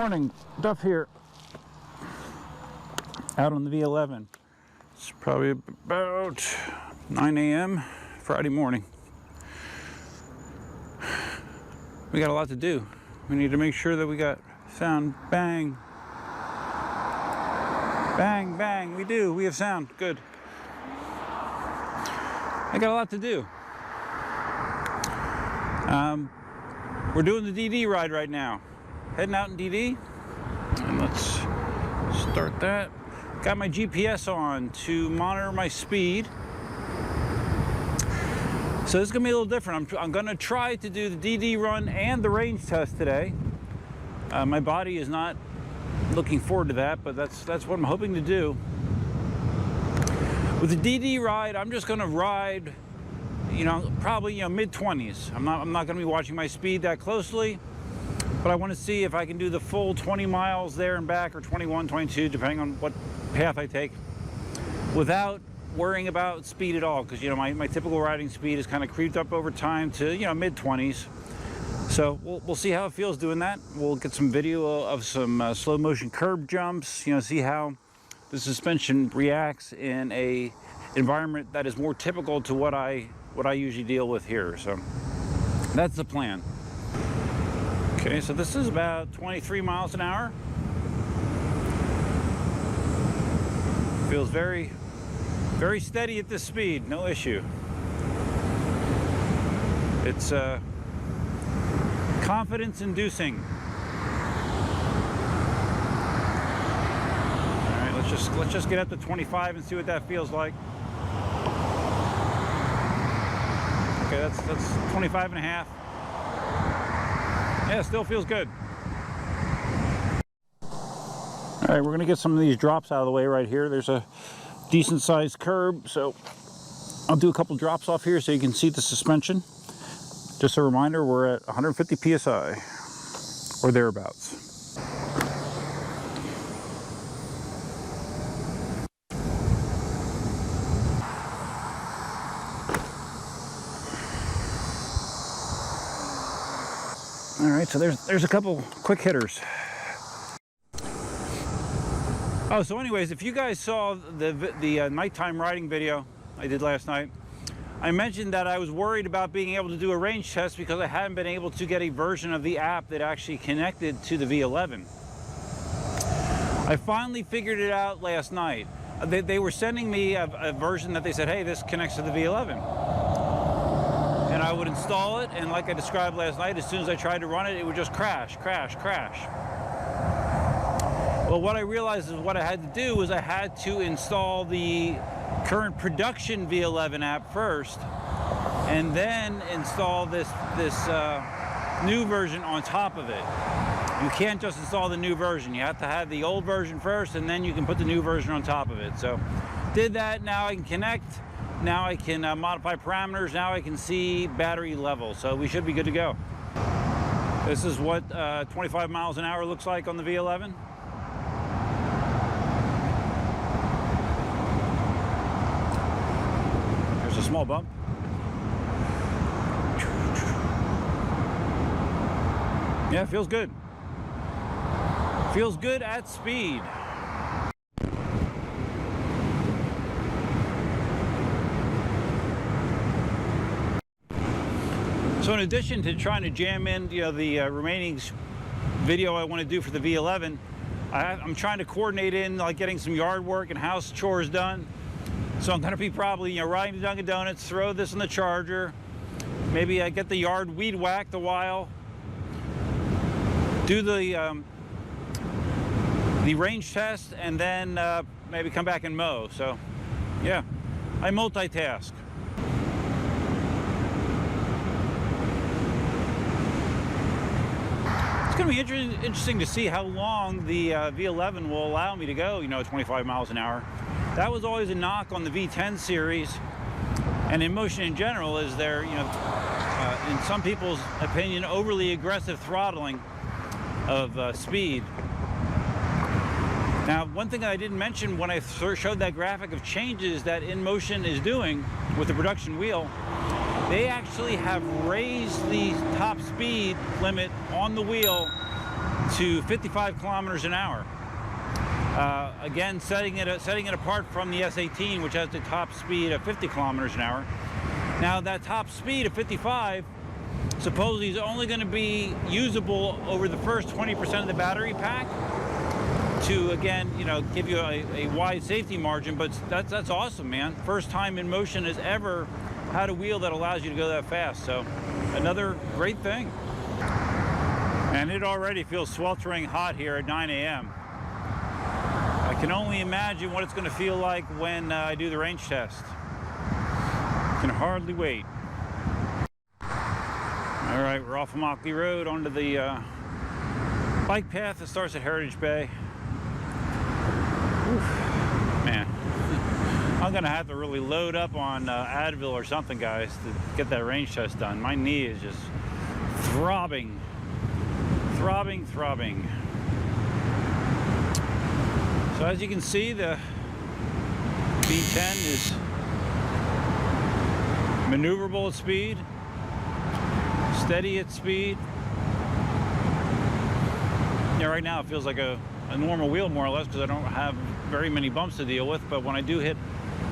morning, Duff here, out on the V11. It's probably about 9 a.m. Friday morning. We got a lot to do. We need to make sure that we got sound. Bang. Bang, bang. We do. We have sound. Good. I got a lot to do. We're doing the DD ride right now. Heading out in DD. And let's start that. Got my GPS on to monitor my speed. So this is going to be a little different. I'm going to try to do the DD run and the range test today. My body is not looking forward to that, but that's what I'm hoping to do. With the DD ride, I'm just going to ride, probably mid-20s. I'm not going to be watching my speed that closely, but I want to see if I can do the full 20 miles there and back, or 21, 22, depending on what path I take, without worrying about speed at all, because my typical riding speed has kind of creeped up over time to mid-20s. So we'll see how it feels doing that. We'll get some video of some slow motion curb jumps, see how the suspension reacts in a environment that is more typical to what I usually deal with here. So that's the plan. Okay, so this is about 23 miles an hour. Feels very, very steady at this speed, no issue. It's confidence inducing. All right, let's just get up to 25 and see what that feels like. Okay, that's 25 and a half. Yeah, still feels good. All right, we're gonna get some of these drops out of the way right here. There's a decent sized curb, so I'll do a couple drops off here so you can see the suspension. Just a reminder, we're at 150 psi or thereabouts. All right, so there's a couple quick hitters. Oh, so anyways, if you guys saw the nighttime riding video I did last night, I mentioned that I was worried about being able to do a range test because I hadn't been able to get a version of the app that actually connected to the V11. I finally figured it out last night. They were sending me a version that they said, hey, this connects to the V11. And I would install it, and like I described last night, as soon as I tried to run it, it would just crash, crash, crash. Well, what I realized is what I had to do was I had to install the current production V11 app first, and then install this new version on top of it. You can't just install the new version. You have to have the old version first, and then you can put the new version on top of it. So did that. Now I can connect. Now I can modify parameters. Now I can see battery level. So we should be good to go. This is what 25 miles an hour looks like on the V11. A small bump. Yeah, feels good. Feels good at speed. So in addition to trying to jam in the remaining video I want to do for the V11, I'm trying to coordinate in like getting some yard work and house chores done. So I'm going to be probably, riding to Dunkin' Donuts, throw this in the charger. Maybe I get the yard weed whacked a while. Do the range test, and then maybe come back and mow. So, yeah, I multitask. It's going to be interesting to see how long the V11 will allow me to go, 25 miles an hour. That was always a knock on the V10 series, and Inmotion in general, is there, in some people's opinion, overly aggressive throttling of speed. Now, one thing I didn't mention when I showed that graphic of changes that Inmotion is doing with the production wheel, they actually have raised the top speed limit on the wheel to 55 kilometers an hour. Again, setting it apart from the S18, which has the top speed of 50 kilometers an hour. Now that top speed of 55 supposedly is only going to be usable over the first 20% of the battery pack to, again, you know, give you a wide safety margin. But that's awesome, man. First time Inmotion has ever had a wheel that allows you to go that fast. So another great thing. And it already feels sweltering hot here at 9 a.m. I can only imagine what it's going to feel like when I do the range test. Can hardly wait. All right, we're off of Mockley Road onto the bike path that starts at Heritage Bay. Oof, man, I'm gonna have to really load up on Advil or something, guys, to get that range test done. My knee is just throbbing, throbbing, throbbing. So as you can see, the V10 is maneuverable at speed, steady at speed. Yeah, right now it feels like a normal wheel, more or less, because I don't have very many bumps to deal with. But when I do hit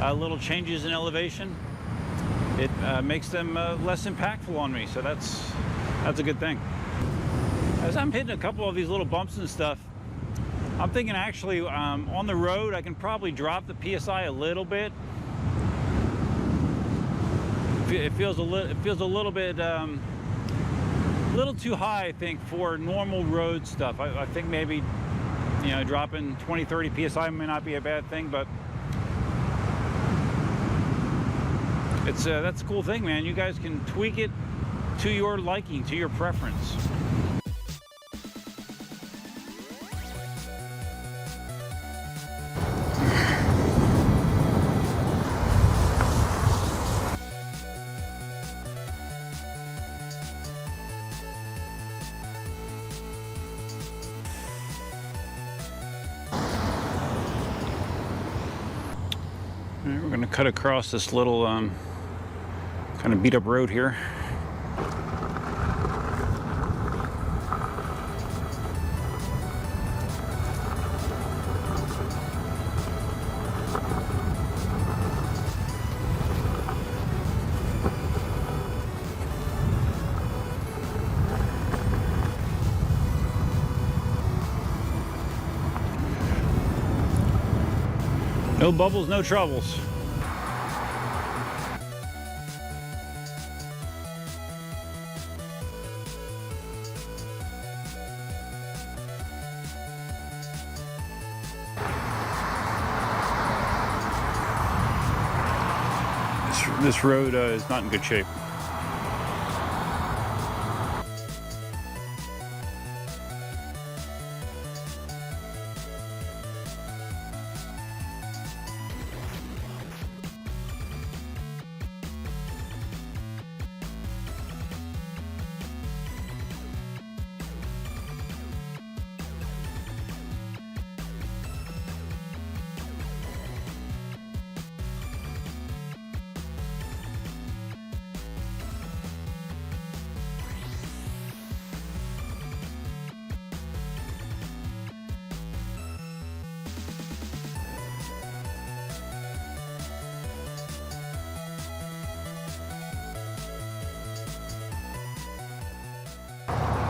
little changes in elevation, it makes them less impactful on me. So that's a good thing. As I'm hitting a couple of these little bumps and stuff, I'm thinking actually on the road I can probably drop the PSI a little bit. It feels a little bit little too high, I think, for normal road stuff. I think maybe, you know, dropping 20-30 PSI may not be a bad thing, but it's that's a cool thing, man. You guys can tweak it to your liking, to your preference. All right, we're going to cut across this little kind of beat up road here. No bubbles, no troubles. This road is not in good shape.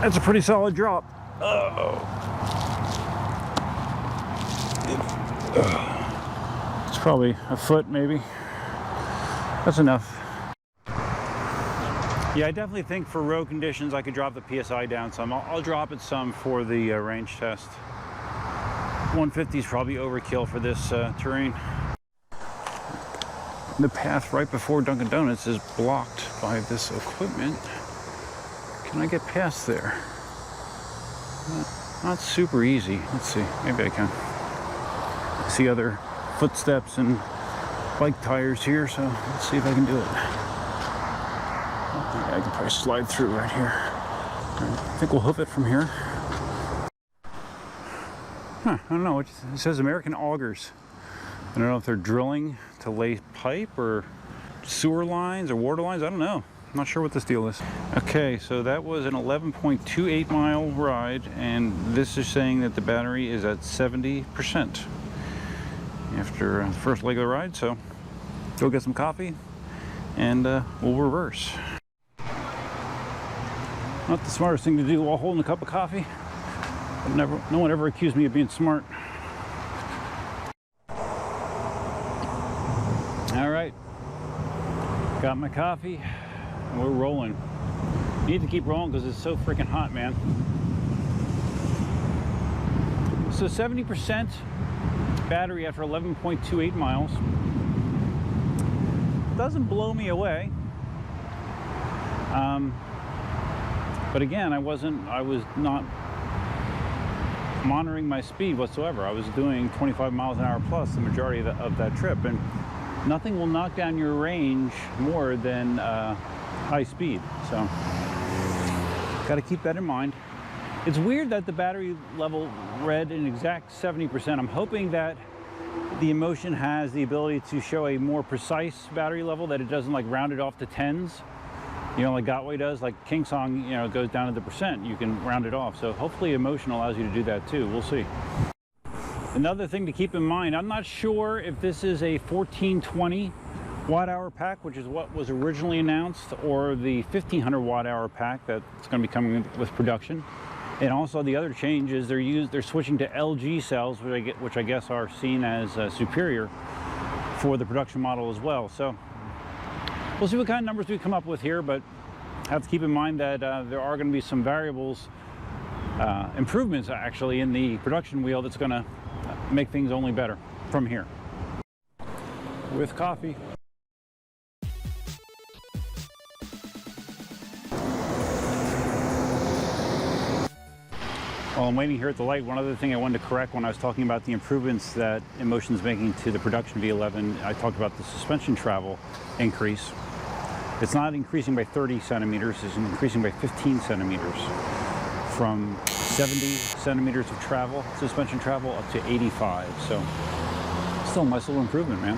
That's a pretty solid drop. It's probably a foot, maybe. That's enough. Yeah, I definitely think for road conditions I could drop the PSI down some. I'll drop it some for the range test. 150 is probably overkill for this terrain. The path right before Dunkin' Donuts is blocked by this equipment. Can I get past there? Not super easy. Let's see, maybe I can. I see other footsteps and bike tires here, so let's see if I can do it. I can probably slide through right here. I think we'll hoof it from here. Huh, I don't know, it says American augers. I don't know if they're drilling to lay pipe or sewer lines or water lines, I don't know. Not sure what this deal is. Okay, so that was an 11.28 mile ride, and this is saying that the battery is at 70% after the first leg of the ride. So go get some coffee and we'll reverse. Not the smartest thing to do while holding a cup of coffee. No one ever accused me of being smart. All right, got my coffee. We're rolling. Need to keep rolling because it's so freaking hot, man. So 70% battery after 11.28 miles. Doesn't blow me away. But again, I was not monitoring my speed whatsoever. I was doing 25 miles an hour plus the majority of that trip, and nothing will knock down your range more than high speed. So got to keep that in mind. It's weird that the battery level read an exact 70%. I'm hoping that the Inmotion has the ability to show a more precise battery level, that it doesn't like round it off to tens, you know, like Gotway does. Like KingSong, you know, goes down to the percent, you can round it off. So hopefully Inmotion allows you to do that too. We'll see. Another thing to keep in mind, I'm not sure if this is a 1420 watt-hour pack, which is what was originally announced, or the 1500 watt-hour pack that's going to be coming with production. And also the other change is they're switching to LG cells, which I guess are seen as superior for the production model as well. So we'll see what kind of numbers we come up with here, but have to keep in mind that there are going to be some variables, improvements actually in the production wheel that's going to make things only better from here. With coffee. While I'm waiting here at the light, one other thing I wanted to correct when I was talking about the improvements that Inmotion's making to the production V11, I talked about the suspension travel increase. It's not increasing by 30 centimeters, it's increasing by 15 centimeters. From 70 centimeters of travel, suspension travel, up to 85. So still a nice little improvement, man.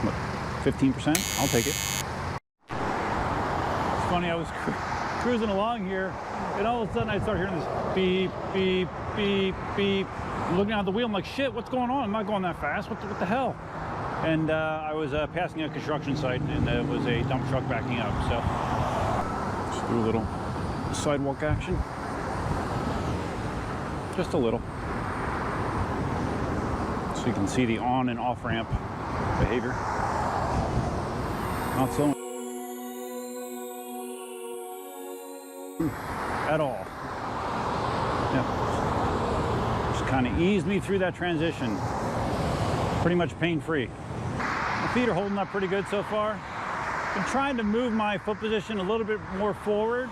What, 15%? I'll take it. It's funny, I was cruising along here, and all of a sudden I start hearing this beep, beep, beep, beep. I'm looking out the wheel, I'm like, shit, what's going on? I'm not going that fast. What the hell? And I was passing a construction site, and it was a dump truck backing up. So just do a little sidewalk action. Just a little. So you can see the on and off ramp behavior. Not so at all. Yeah. Just kind of eased me through that transition. Pretty much pain-free. My feet are holding up pretty good so far. Been trying to move my foot position a little bit more forward.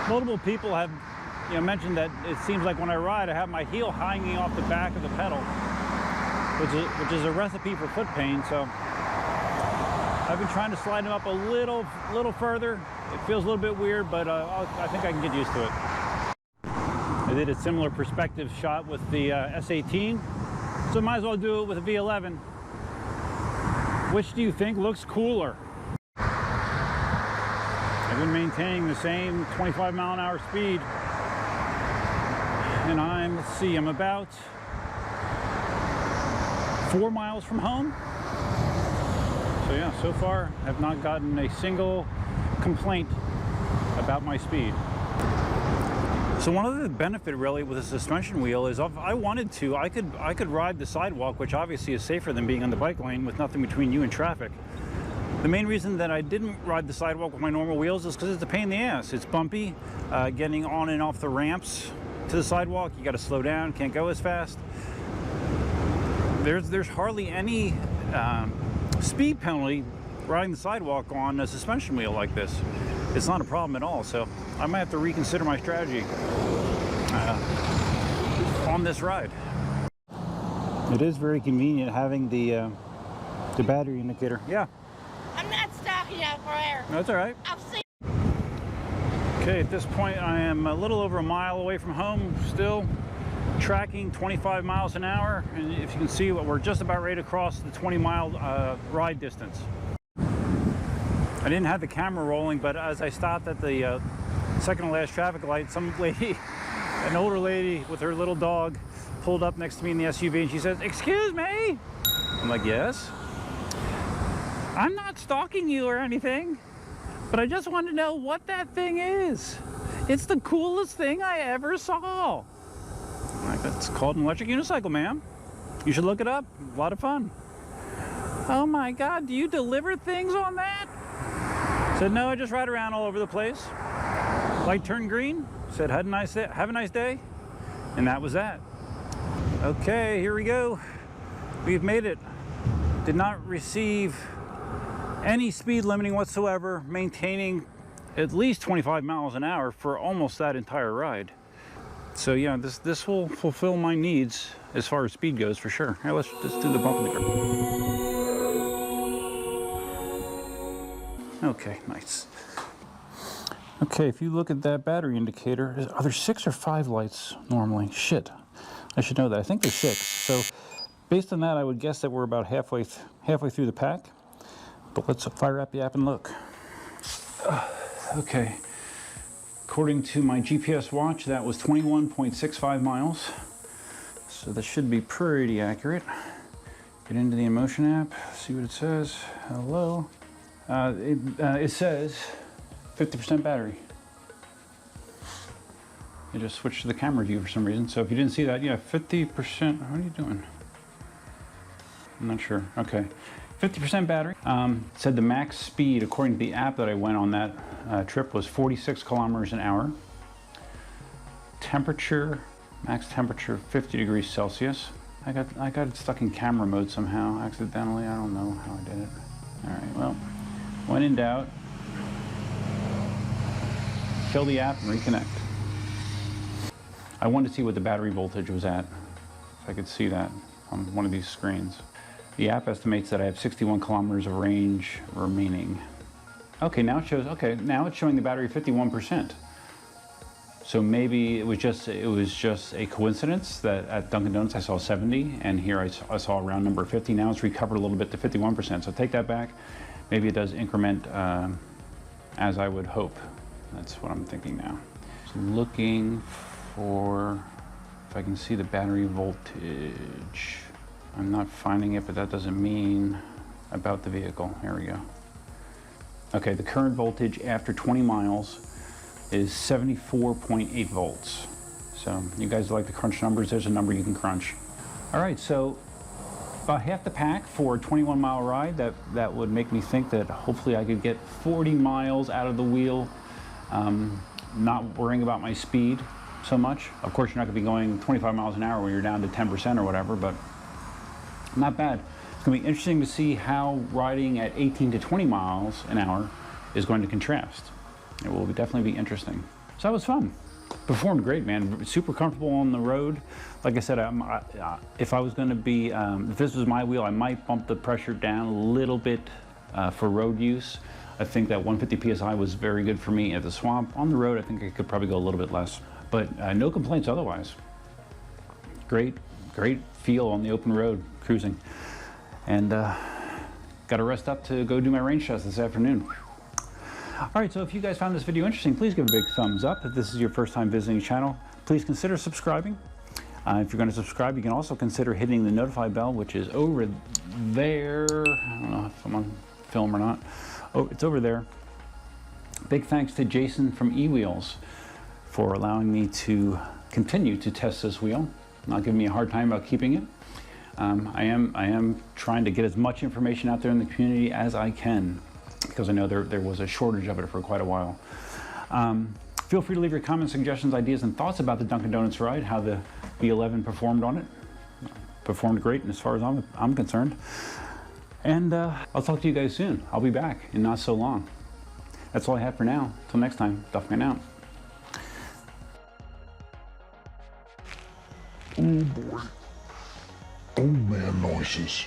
Multiple people have mentioned that it seems like when I ride, I have my heel hanging off the back of the pedal, which is a recipe for foot pain. So I've been trying to slide them up a little further. It feels a little bit weird, but I think I can get used to it. I did a similar perspective shot with the S18, so might as well do it with a V11. Which do you think looks cooler? I've been maintaining the same 25 mile an hour speed, and let's see, I'm about 4 miles from home. So yeah, so far I've not gotten a single complaint about my speed. So one of the benefit really with a suspension wheel is if I wanted to, I could ride the sidewalk, which obviously is safer than being on the bike lane with nothing between you and traffic. The main reason that I didn't ride the sidewalk with my normal wheels is because it's a pain in the ass. It's bumpy, getting on and off the ramps to the sidewalk. You got to slow down, can't go as fast. There's hardly any speed penalty riding the sidewalk on a suspension wheel like this. It's not a problem at all, so I might have to reconsider my strategy on this ride. It is very convenient having the battery indicator. Yeah. I'm not stopping out for air. That's all right. I'll see. Okay, at this point I am a little over a mile away from home, still tracking 25 miles an hour, and if you can see, we're just about ready to cross the 20-mile ride distance. I didn't have the camera rolling, but as I stopped at the second to last traffic light, some lady, an older lady with her little dog, pulled up next to me in the SUV and she says, "Excuse me?" I'm like, "Yes?" "I'm not stalking you or anything, but I just want to know what that thing is. It's the coolest thing I ever saw." I'm like, "It's called an electric unicycle, ma'am. You should look it up. A lot of fun." "Oh my God, do you deliver things on that?" Said, "No, I just ride around all over the place." Light turned green. Said, "Have a nice day." Have a nice day. And that was that. Okay, here we go. We've made it. Did not receive any speed limiting whatsoever, maintaining at least 25 miles an hour for almost that entire ride. So yeah, this will fulfill my needs as far as speed goes for sure. Here, let's do the bump in the curb. Okay, nice. Okay, if you look at that battery indicator, are there 6 or 5 lights normally? Shit, I should know that. I think there's 6. So based on that, I would guess that we're about halfway through the pack. But let's fire up the app and look. Okay, according to my GPS watch, that was 21.65 miles. So that should be pretty accurate. Get into the Inmotion app, see what it says. Hello. It says 50% battery. I just switched to the camera view for some reason. So if you didn't see that, yeah, 50%. What are you doing? I'm not sure. Okay. 50% battery. It said the max speed, according to the app that I went on that trip, was 46 kilometers an hour. Temperature, max temperature, 50 degrees Celsius. I got it stuck in camera mode somehow, accidentally. I don't know how I did it. All right, well, when in doubt, kill the app and reconnect. I wanted to see what the battery voltage was at, if I could see that on one of these screens. The app estimates that I have 61 kilometers of range remaining. Okay, now it shows, okay, now it's showing the battery 51%. So maybe it was just a coincidence that at Dunkin' Donuts I saw 70, and here I saw around number 50. Now it's recovered a little bit to 51%. So take that back. Maybe it does increment as I would hope. That's what I'm thinking now. So looking for, if I can see the battery voltage. I'm not finding it, but that doesn't mean about the vehicle. Here we go. Okay, the current voltage after 20 miles is 74.8 volts. So you guys like to crunch numbers, there's a number you can crunch. All right, so about half the pack for a 21-mile ride. That would make me think that hopefully I could get 40 miles out of the wheel, not worrying about my speed so much. Of course, you're not gonna be going 25 miles an hour when you're down to 10% or whatever, but not bad. It's gonna be interesting to see how riding at 18 to 20 miles an hour is going to contrast. It will definitely be interesting. So that was fun. Performed great, man. Super comfortable on the road. Like I said, if I was gonna be, if this was my wheel, I might bump the pressure down a little bit for road use. I think that 150 PSI was very good for me at the swamp. On the road, I think I could probably go a little bit less, but no complaints otherwise. Great feel on the open road, cruising. And got to rest up to go do my range test this afternoon. All right, so if you guys found this video interesting, please give a big thumbs up. If this is your first time visiting the channel, please consider subscribing. If you're going to subscribe, you can also consider hitting the notify bell, which is over there. I don't know if I'm on film or not. Oh, it's over there. Big thanks to Jason from eWheels for allowing me to continue to test this wheel, not giving me a hard time about keeping it. I am trying to get as much information out there in the community as I can, because I know there was a shortage of it for quite a while. Feel free to leave your comments, suggestions, ideas, and thoughts about the Dunkin' Donuts ride, how the V11 performed on it. Performed great as far as I'm concerned. And I'll talk to you guys soon. I'll be back in not so long. That's all I have for now. Till next time, Duffman out. Oh boy. Old man noises.